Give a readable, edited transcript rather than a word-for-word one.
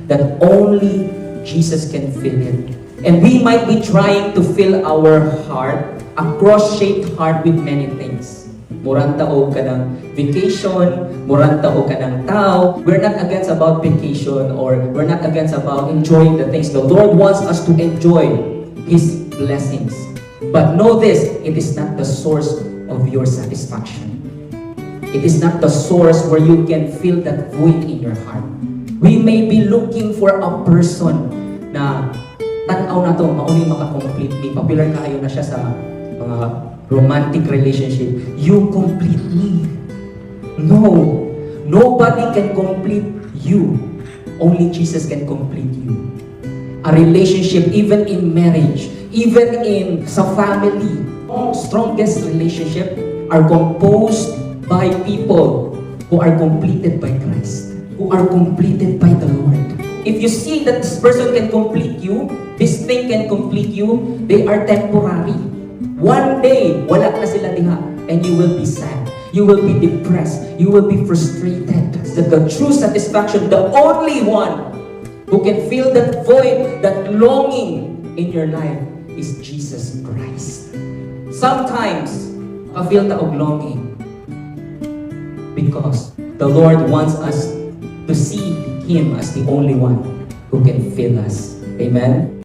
that only Jesus can fill it. And we might be trying to fill our heart, a cross-shaped heart, with many things. Murang taog ka ng vacation, murang taog ka ng tao. We're not against about vacation, or we're not against about enjoying the things. The Lord wants us to enjoy His blessings. But know this, it is not the source of your satisfaction. It is not the source where you can feel that void in your heart. We may be looking for a person na tanaw na to, mauni makakomplete me. Popular kaayo na siya sa mga romantic relationship. You complete me. No. Nobody can complete you. Only Jesus can complete you. A relationship, even in marriage, even in sa family, strongest relationship are composed by people who are completed by Christ, who are completed by the Lord. If you see that this person can complete you, this thing can complete you, they are temporary. One day, wala na sila diha, and you will be sad. You will be depressed. You will be frustrated. That the true satisfaction, the only one who can fill that void, that longing in your life, is Jesus Christ. Sometimes, ka-feel ta og longing because the Lord wants us to see Him as the only one who can fill us. Amen?